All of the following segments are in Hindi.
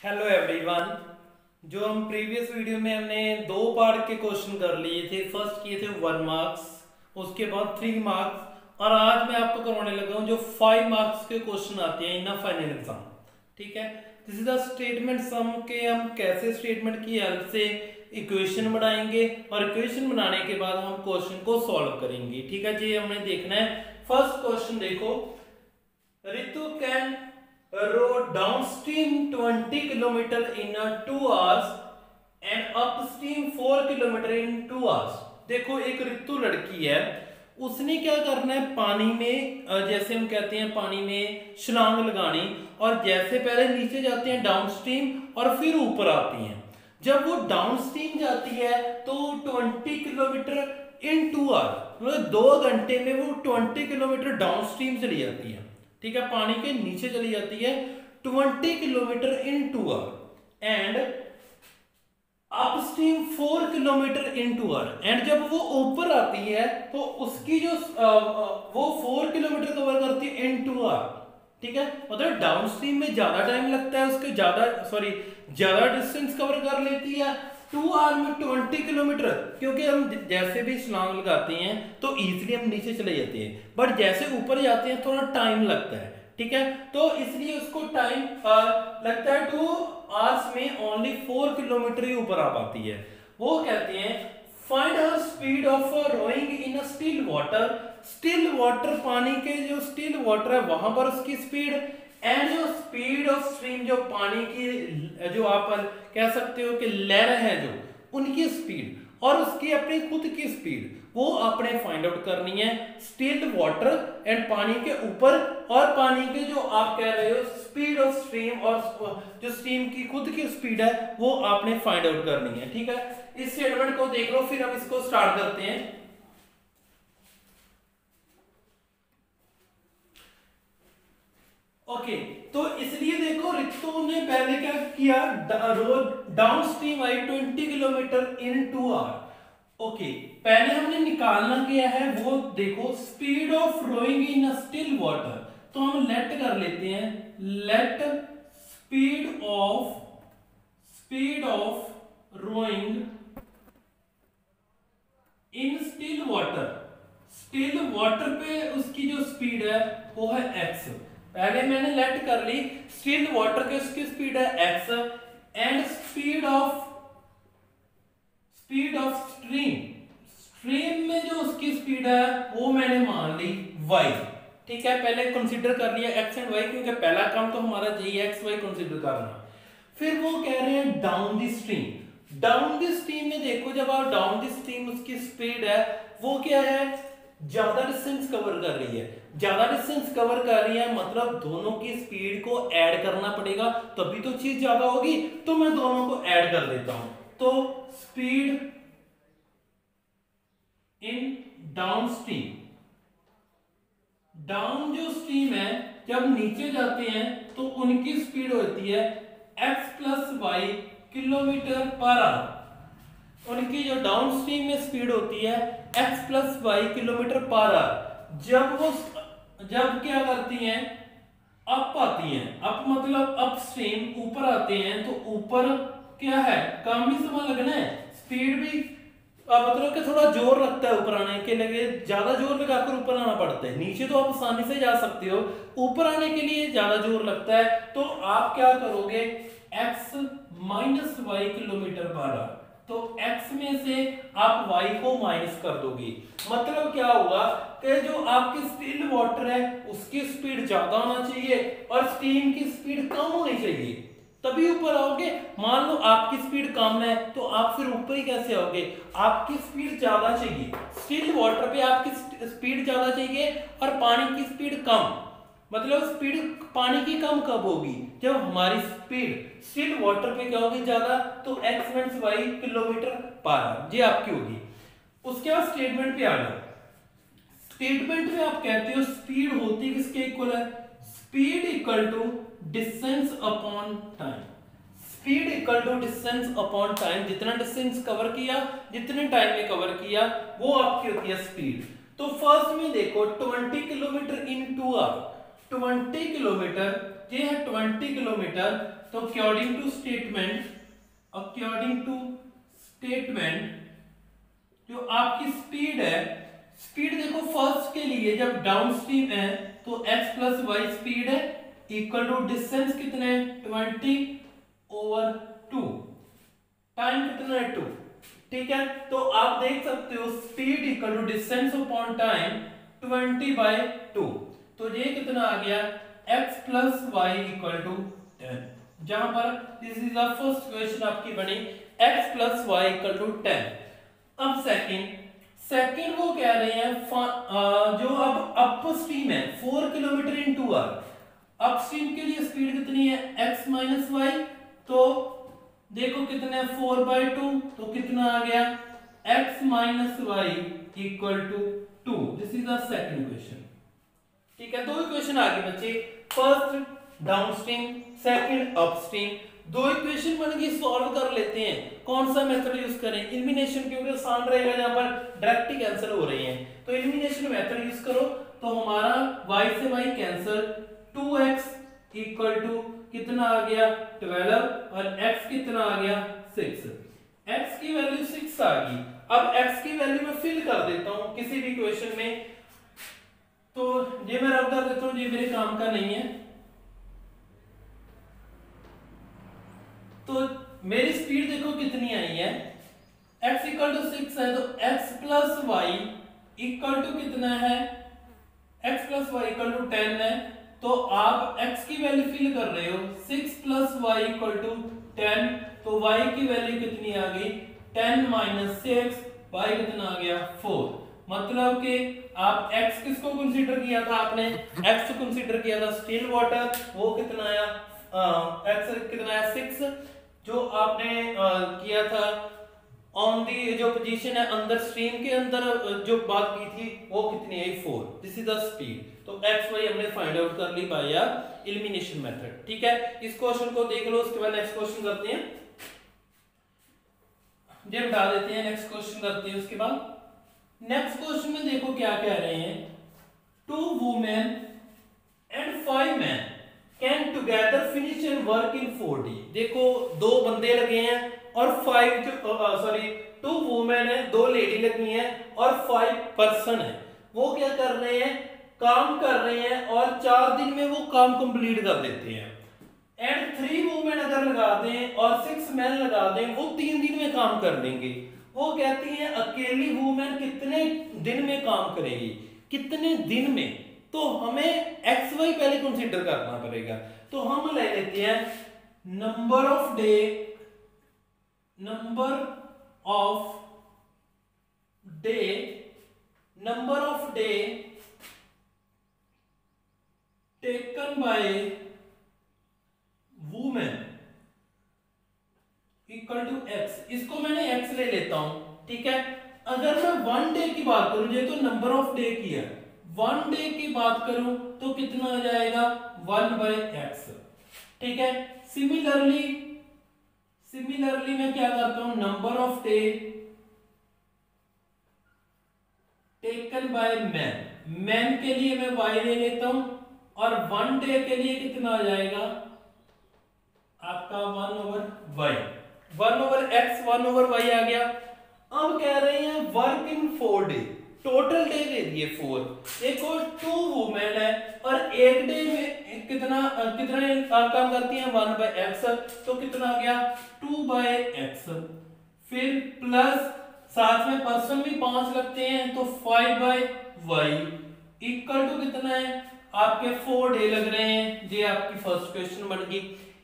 Hello everyone. जो हम प्रीवियस वीडियो में हमने दो पार्ट के क्वेश्चन कर लिए थे। फर्स्ट किए थे 1 मार्क्स, उसके बाद 3 मार्क्स, और आज मैं आपको करवाने लगा हूं जो 5 मार्क्स के क्वेश्चन आते हैं इन अ फाइनल एग्जाम। ठीक है, this is the statement sum के हम कैसे स्टेटमेंट की हेल्प से इक्वेशन बनाएंगे और इक्वेशन बनाने के बाद हम क्वेश्चन को सॉल्व करेंगे। ठीक है जी, हमने देखना है। फर्स्ट क्वेश्चन देखो, Ritu can row downstream 20 kilometer in 2 hours and upstream 4 kilometer in 2 hours। देखो एक ऋतु लड़की है, उसने क्या करना है पानी में, जैसे हम कहते हैं पानी में छलांग लगानी, और जैसे पहले नीचे जाते हैं डाउनस्ट्रीम और फिर ऊपर आती हैं। जब वो डाउनस्ट्रीम जाती है तो 20 किलोमीटर इन 2 आवर, मतलब 2 घंटे में वो 20 किलोमीटर डाउनस्ट्रीम चली जाती है। ठीक है, पानी के नीचे चली जाती है 20 kilometre in 2 hour and upstream 4 kilometre in 2 hour. And जब वो ऊपर आती है तो उसकी जो वो 4 किलोमीटर कवर करती है इन 2 आवर। ठीक है, मतलब डाउनस्ट्रीम में ज्यादा टाइम लगता है, उसके ज्यादा डिस्टेंस कवर कर लेती है 2 आवर में 20 किलोमीटर, क्योंकि हम जैसे भी छलांग लगाते हैं तो इजीली हम नीचे चले जाते हैं, बट जैसे ऊपर जाते हैं थोड़ा टाइम लगता है। ठीक है, तो इसलिए उसको टाइम लगता है 2 आवर्स में ओनली 4 किलोमीटर ही ऊपर आ पाती है। वो कहते हैं find her speed of rowing in still water. Still water, पानी के जो स्टिल वाटर है वहां पर उसकी स्पीड, एंड जो स्पीड ऑफ स्ट्रीम, जो पानी की जो आप कह सकते हो कि लहर है जो, उनकी स्पीड और उसकी अपनी खुद की स्पीड वो आपने फाइंड आउट करनी है। स्टिल वाटर एंड पानी के ऊपर, और पानी के जो आप कह रहे हो स्पीड ऑफ स्ट्रीम, और जो स्ट्रीम की खुद की स्पीड है वो आपने फाइंड आउट करनी है। ठीक है, इस स्टेटमेंट को देख लो, फिर हम इसको स्टार्ट करते हैं। ओके, तो इसलिए देखो रितु ने पहले क्या किया, डाउन स्ट्रीम आई 20 किलोमीटर इन 2 आवर। ओके, पहले हमने निकालना क्या है वो देखो, speed of rowing in still water. तो हम लेट कर लेते हैं, let speed of rowing in still water. Still water पे उसकी जो स्पीड है वो है x। पहले मैंने लेट कर ली, स्टिल वाटर की उसकी स्पीड है x, and speed of stream में जो उसकी स्पीड है वो मैंने मान ली y। ठीक है, पहले कंसीडर कर लिया x एंड y, क्योंकि पहला काम तो हमारा यही है x y कंसीडर करना। फिर वो कह रहे हैं down the stream. Down the stream में देखो, जब आप डाउन द स्ट्रीम, उसकी स्पीड है वो क्या है, ज्यादा डिस्टेंस कवर कर रही है। ज्यादा डिस्टेंस कवर कर रही है मतलब दोनों की स्पीड को ऐड करना पड़ेगा, तभी तो चीज ज्यादा होगी। तो मैं दोनों को ऐड कर देता हूं, तो speed in down stream, down जो स्ट्रीम है जब नीचे जाते हैं तो उनकी स्पीड होती है x plus Y kilometre per hour. उनकी जो डाउन स्ट्रीम में स्पीड होती है x plus Y kilometre per hour. जब क्या करती हैं, अप आती हैं, अप मतलब अप स्ट्रीम ऊपर आते हैं, तो ऊपर क्या है, कम ही समय लगना है, स्पीड भी मतलब कि थोड़ा जोर लगता है ऊपर आने के लिए, ज्यादा जोर लगाकर ऊपर आना पड़ता है। नीचे तो आप आसानी से जा सकते हो, ऊपर आने के लिए ज्यादा जोर लगता है। तो आप क्या करोगे, x minus Y kilometre per hour, तो x में से आप y को माइनस कर दोगे। मतलब क्या होगा कि जो आपकी स्टिल वाटर है उसकी स्पीड ज्यादा होना चाहिए और स्टीम की स्पीड कम होनी चाहिए, तभी ऊपर आओगे। मान लो आपकी स्पीड कम है तो आप फिर ऊपर ही कैसे आओगे, आपकी स्पीड ज्यादा चाहिए। स्टिल वाटर पे आपकी स्पीड ज्यादा चाहिए और पानी की स्पीड कम। मतलब स्पीड पानी की कम कब होगी, जब हमारी स्पीड स्टिल वाटर पे क्या होगी ज्यादा, तो x minus Y kilometre per hour ये आपकी होगी। उसके बाद स्टेटमेंट पे आ जाओ। स्टेटमेंट में आप कहते हो स्पीड होती किसके इक्वल है, speed equal to distance upon time. Speed equal to distance upon time, जितना डिस्टेंस कवर किया, जितने टाइम में कवर किया, वो आपकी होती है स्पीड। तो फर्स्ट में देखो 20 किलोमीटर इन 2 आवर, 20 किलोमीटर, ये है 20 किलोमीटर। तो अकॉर्डिंग टू स्टेटमेंट जो आपकी स्पीड है, स्पीड देखो फर्स्ट के लिए जब डाउनस्ट्रीम है तो x प्लस वाई स्पीड है इक्वल टू डिस्टेंस कितना है 20/2, टाइम कितना है 2। ठीक है, तो आप देख सकते हो speed equal to distance upon time 20/2। तो ये कितना आ गया x plus Y equal to 10, जहां पर this is the first question आपकी बनी x plus Y equal to 10। अब सेकंड वो कह रहे हैं जो अब अपस्ट्रीम है 4 किलोमीटर इन 2 आवर। अपस्ट्रीम के लिए स्पीड कितनी है x माइनस वाई, तो देखो कितना है 4/2, तो कितना आ गया x minus Y equal to 2। This is the second question. ठीक है, दो इक्वेशन आ गए बच्चे, फर्स्ट डाउनस्ट्रीम, सेकंड अपस्ट्रीम। दो इक्वेशन बन गई, सॉल्व कर लेते हैं। कौन सा मेथड यूज करें? एलिमिनेशन, क्योंकि आसान रहेगा, यहां पर डायरेक्ट ही कैंसिल हो रही हैं, तो एलिमिनेशन मेथड यूज करो। तो हमारा y से y cancel, 2x equal to कितना आ गया 12 और x कितना आ गया 6। x की वैल्यू 6 आ गई। अब x की वैल्यू मैं फिल कर देता हूं किसी भी इक्वेशन में, तो ये मैं रब कर देता हूं, ये मेरे काम का नहीं है। तो मेरी स्पीड देखो कितनी आई है, x इक्वल टू 6 है, तो x plus Y equal to कितना है, x plus Y equal to 10 है। तो आप x की वैल्यू फिल कर रहे हो, 6 प्लस वाई इक्वल टू 10, तो y की वैल्यू कितनी आ गई 10 माइनस 6, y कितना आ गया 4। मतलब कि आप x किसको कंसीडर किया था, आपने x को कंसीडर किया था स्टिल वाटर, वो कितना आया x कितना आया 6। जो आपने किया था ऑन दी जो पोजीशन है अंदर स्ट्रीम के अंदर जो बात की थी वो कितनी आई 4। This is the speed. तो x y हमने फाइंड आउट कर ली बाय एलिमिनेशन मेथड। ठीक है, इस क्वेश्चन को देख लो, उसके बाद नेक्स्ट क्वेश्चन करते हैं, ये बता देते हैं, नेक्स्ट क्वेश्चन करते हैं। उसके बाद नेक्स्ट क्वेश्चन में देखो क्या कह रहे हैं, 2 women and 5 man can together finish and work in 4 days। देखो 2 बंदे लगे हैं और 2 वुमेन है, 2 लेडी लगी हैं और 5 पर्सन है, वो क्या कर रहे हैं, काम कर रहे हैं और 4 दिन में वो काम कंप्लीट कर देते हैं। एंड 3 वुमेन अगर लगा दें और 6 मैन लगा दें, वो 3 दिन में काम कर देंगे। वो कहती है अकेली वुमेन कितने दिन में काम करेगी, कितने दिन में। तो हमें एक्स वाई पहले कंसीडर करना पड़ेगा। तो हम ले लेते हैं number of day taken by women equal to X. इसको मैंने एक्स ले लेता हूं। ठीक है, अगर मैं 1 डे की बात करूं, ये तो नंबर ऑफ डे की है, 1 डे की बात करूं तो कितना आ जाएगा 1/x। ठीक है, सिमिलरली मैं क्या करता हूं, number of day taken by man के लिए मैं y ले लेता हूं और 1 डे के लिए कितना आ जाएगा आपका 1/y, 1/x 1/y आ गया। अब कह रहे हैं work in 4 day, total day they दिए 4। देखो 2 वुमेन है और एक डे में कितना काम करती हैं 1/x, तो कितना आ गया 2/x। फिर प्लस साथ में पर्सन भी 5 लगते हैं, तो 5/y इक्वल टू कितना है आपके 4 डे लग रहे हैं। ये आपकी फर्स्ट क्वेश्चन बन गई।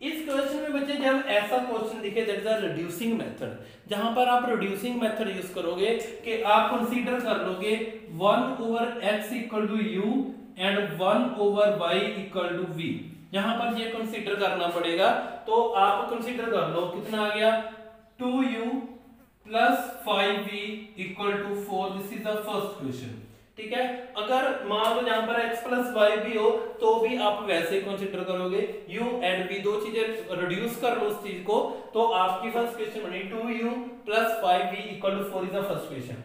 इस क्वेश्चन में बच्चे जब ऐसा क्वेश्चन दिखे that is a reducing method, जहां पर आप रिड्यूसिंग मेथड यूज करोगे कि आप कंसीडर कर लोगे 1/x equal to u and 1/y equal to v। यहां पर ये कंसीडर करना पड़ेगा, तो आप कंसीडर कर लो कितना आ गया 2u plus 5v equal to 4। This is the first question. ठीक है, अगर मान लो यहां पर x प्लस वाई भी हो तो भी आप वैसे कंसीडर करोगे, u एंड v दो चीजें रिड्यूस कर लो उस चीज को, तो आपकी फर्स्ट क्वेश्चन बनी 2u plus 5v equal to 4 is the first question.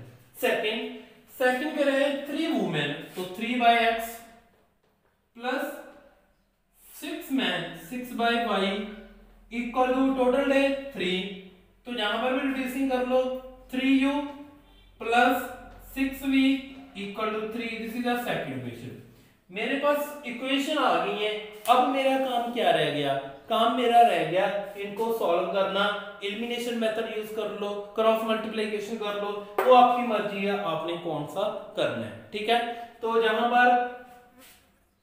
Second कह रहे हैं 3 वुमेन, तो 3/x plus 6/y equal to total day 3। तो यहां पर भी रिड्यूसिंग कर लो, 3u plus 6v equal to 3। This is the second equation. मेरे पास इक्वेशन आ गई है। अब मेरा काम क्या रह गया? काम मेरा रह गया इनको सॉल्व करना। एलिमिनेशन मेथड यूज कर लो, क्रॉस मल्टीप्लिकेशन कर लो, वो आपकी मर्जी है आपने कौन सा करना है। ठीक है, तो जहां पर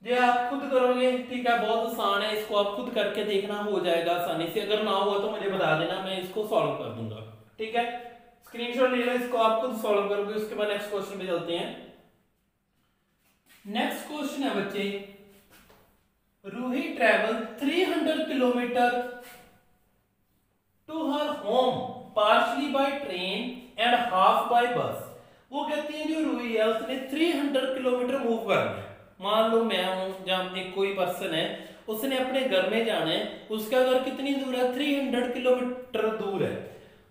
ये आप खुद करोगे, ठीक है, बहुत आसान है, इसको आप खुद करके देखना, हो जाएगा आसानी से। अगर ना हुआ तो मुझे बता देना, मैं इसको सॉल्व कर दूंगा। ठीक है, स्क्रीनशॉट ले लो, इसको आप खुद सॉल्व करोगे। उसके बाद नेक्स्ट क्वेश्चन पे चलते हैं। नेक्स्ट क्वेश्चन है बच्चे, Ruhi travel 300 kilometre to her home partially by train and half by bus. वो कहती है जो रूही है उसने 300 किलोमीटर मूव करना है। मान लो मैं हूं, जब एक कोई पर्सन है, उसने अपने घर में जाना है, उसका घर कितनी दूर है? 300 किलोमीटर दूर है।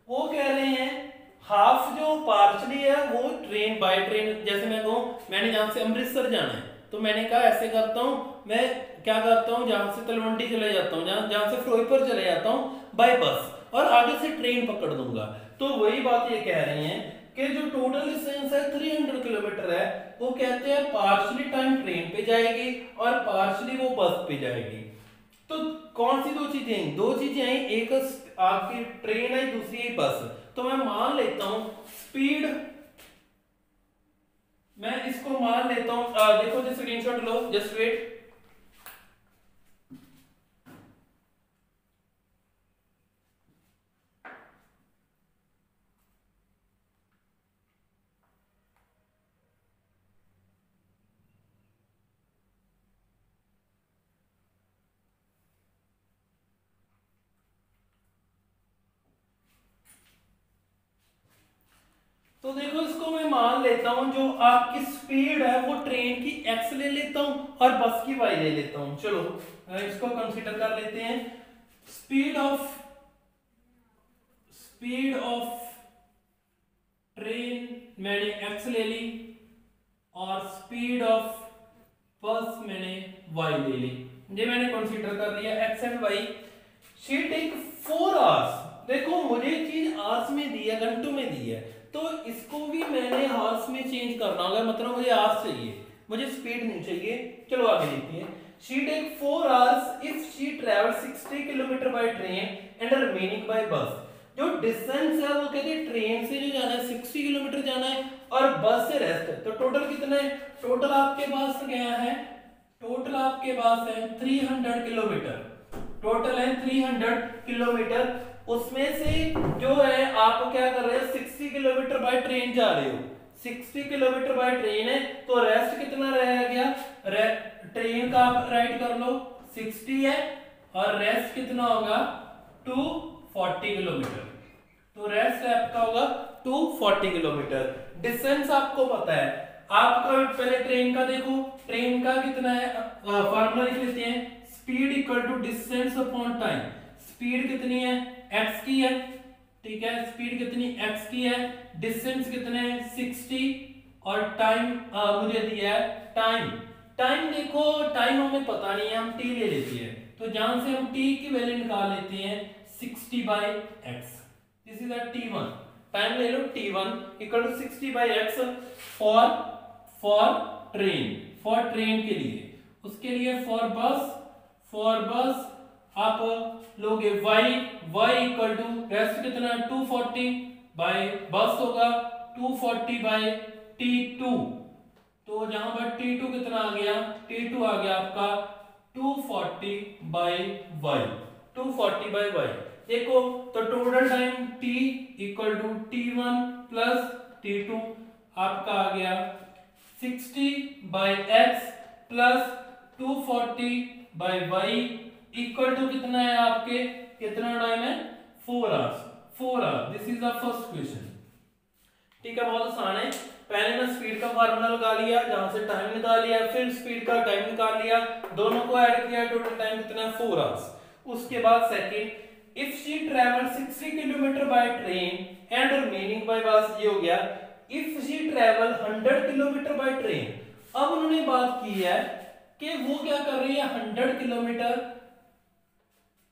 वो कह रहे हैं हाफ जो पार्शली है वो ट्रेन बाय ट्रेन। जैसे मैं कहूं मैंने जहां से अमृतसर जाना है, तो मैंने कहा ऐसे करता हूं, मैं क्या करता हूं, जहां से तलवंडी चले जाता हूं, जहां से फिरोजपुर चले जाता हूं बाय बस, और आगे से ट्रेन पकड़ दूंगा। तो वही बात ये कह रहे हैं कि जो टोटल डिस्टेंस है 300 किलोमीटर है, वो कहते हैं पार्शली टाइम ट्रेन पे जाएगी और पार्शली वो बस पे जाएगी। तो कौन सी दो चीजें हैं? दो चीजें हैं, एक आपकी ट्रेन है, दूसरी है बस। तो मैं मान लेता हूं स्पीड, मैं इसको मान लेता हूं, देखो जो स्क्रीनशॉट लो, जस्ट वेट। तो देखो इसको मैं मान लेता हूं जो आपकी स्पीड है वो ट्रेन की x ले लेता हूं और बस की y ले लेता हूं। चलो इसको कंसीडर कर लेते हैं। स्पीड ऑफ ट्रेन मैंने x ले ली और स्पीड ऑफ बस मैंने y ले ली। ये मैंने कंसीडर कर लिया x and y। She take 4 hours. देखो मुझे चीज आवर्स में दी है, घंटों में दी है, तो इसको भी मैंने आवर्स में चेंज करना होगा। मतलब मुझे आवर्स चाहिए, मुझे स्पीड नहीं चाहिए। चलो आगे देखते हैं। She take 4 hours if she travel 60 kilometre by train and remaining by bus. जो डिस्टेंस है वो कहते हैं ट्रेन से जो जाना है 60 किलोमीटर जाना है और बस से रेस्ट है। तो टोटल कितना है? टोटल आपके पास गया है, टोटल आपके पास है 300 किलोमीटर। टोटल है 300 किलोमीटर। उसमें से जो है आप क्या कर रहे हो, 60 किलोमीटर बाय ट्रेन जा रहे हो। 60 किलोमीटर बाय ट्रेन है, तो रेस्ट कितना रह गया? ट्रेन का आप राइट कर लो 60 है और रेस्ट कितना होगा? 240 किलोमीटर। तो रेस्ट आपका होगा 240 किलोमीटर। डिस्टेंस आपको पता है, आपका पहले ट्रेन का देखो, ट्रेन का कितना है, फार्मूला लिख लेते हैं। Speed equal to distance upon time. Speed कितनी है? x की है, ठीक है, स्पीड कितनी x की है, डिस्टेंस कितने है 60 और टाइम मुझे दिया है टाइम। टाइम देखो, टाइम हमें पता नहीं है, हम t ले लेते हैं। तो जहां से हम t की वैल्यू निकाल लेते हैं 60/x। This is t1। Time ले लो t1 equal to 60/x for train के लिए। उसके लिए फॉर बस आप लोगे y इक्वल टू रेस्ट कितना 240 बाय बस होगा 240/t2। तो जहां पर t2 कितना आ गया? t2 आ गया आपका 240/y। 240/y देखो, तो total time t equal to t1 plus t2 आपका आ गया 60/x plus 240/y equal to कितना है आपके? कितना टाइम है? 4 hours. 4 hour. This is the first question. ठीक है, बहुत आसान है। पहले मैं स्पीड का फार्मूला लगा लिया, जहां से टाइम निकाल लिया, फिर स्पीड का टाइम निकाल लिया, दोनों को ऐड किया, टोटल टाइम कितना है? 4 आवर्स। उसके बाद second, if she travel 60 kilometre by train and remaining by bus. ये हो गया if she travel 100 kilometre by train. अब उन्होंने बात की है कि वो क्या कर रही है, 100 किलोमीटर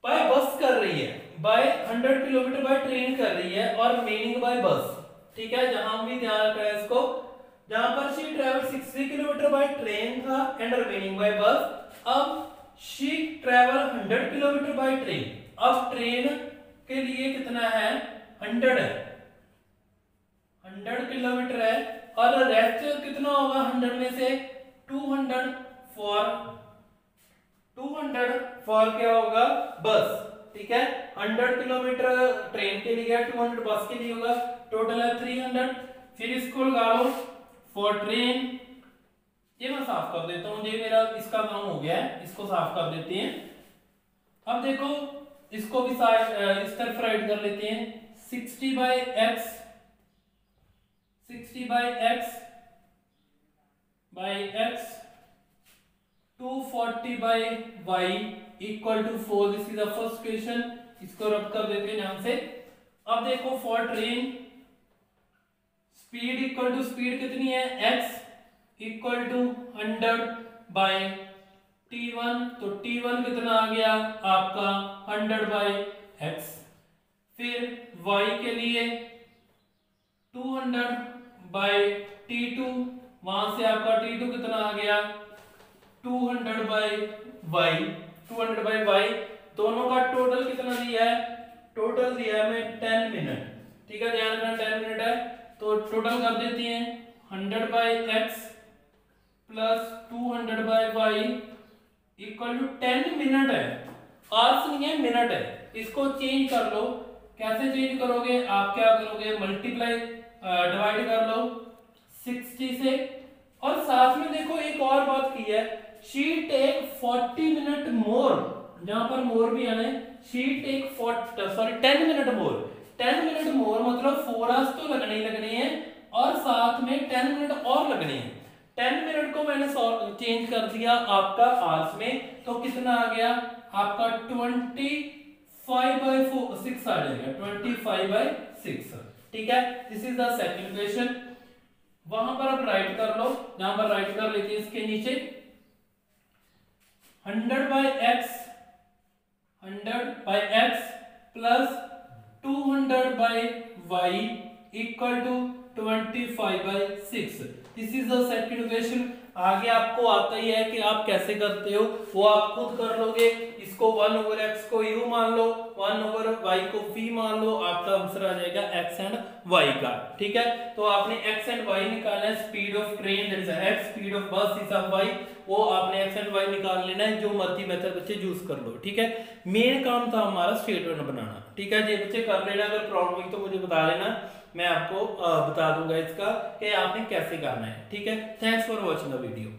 बाय बस कर रही है, बाय 100 किलोमीटर बाय ट्रेन कर रही है और रिमेनिंग बाय बस। ठीक है, जहां भी ध्यान रखना है इसको, जहां पर she travel 60 kilometre by train था एंड रिमेनिंग बाय बस, अब she travel 100 kilometre by train. अब ट्रेन के लिए कितना है, 100 है, 100 किलोमीटर है, और रेस्ट कितना होगा 100 में से, 200 फॉर क्या होगा, बस। ठीक है, 100 किलोमीटर ट्रेन के लिए, 200 बस के लिए होगा, टोटल है 300। फिर इसको लगा लो फॉर ट्रेन, ये मैं साफ कर देता हूं, ये मेरा इसका काम हो गया है, इसको साफ कर देते हैं। अब देखो इसको भी इस तरफ राइट कर लेते हैं, 60 by X by X 240 by Y equal to 4। This is the first question, इसको रब कर देते हैं ध्यान से। अब देखो for train speed equal to, speed कितनी है, x equal to 100 bye t1, तो t1 कितना आ गया आपका 100 बाय x। फिर y के लिए 200 बाय t2, वहां से आपका t2 कितना आ गया 200 बाय y, 200 बाय y। दोनों का टोटल कितना दिया है, टोटल दिया है मैं 10 मिनट। ठीक है, ध्यान रखना 10 मिनट है, तो टोटल कर देते हैं 100 by x plus 200 by y equal to 10 minute है, आवर्स नहीं है, मिनट है। इसको चेंज कर लो, कैसे चेंज करोगे, आप क्या करोगे, मल्टीप्लाई डिवाइड कर लो 60 से, और साथ में देखो एक और बात की है, शी टेक 40 मिनट मोर, जहां पर मोर भी आना है, she take 10 minute more. 10 minute more मतलब 4 आवर्स तो लगने ही लगने हैं, और साथ में 10 मिनट और लगने हैं। 10 मिनट को मैंने चेंज कर दिया आपका आवर्स में, तो कितना आ गया आपका 25/6 आ जाएगा, 25/6। ठीक है, this is the second question. वहां पर आप राइट कर लो, जहां पर राइट कर लेते हैं इसके नीचे 100 by x plus 200 by y equal to 25/6। This is the second question. आगे आपको आता ही है कि आप कैसे करते हो, वो आप खुद कर लोगे। इसको 1/x को u मान लो, 1/y को v मान लो, आपका आंसर आ जाएगा x एंड y का। ठीक है, तो आपने x एंड y निकालना है, speed of train that is x, speed of बस इज y, वो आपने x एंड y निकाल लेना है, जो मर्जी मेथड बच्चे यूज कर लो। ठीक है, मेन काम था हमारा स्टेटमेंट बनाना। ठीक है, ये बच्चे कर लेना, अगर प्रॉब्लम हुई तो मुझे बता देना, मैं आपको बता दूंगा इसका कि आपने कैसे करना है। ठीक है, thanks for watching the video.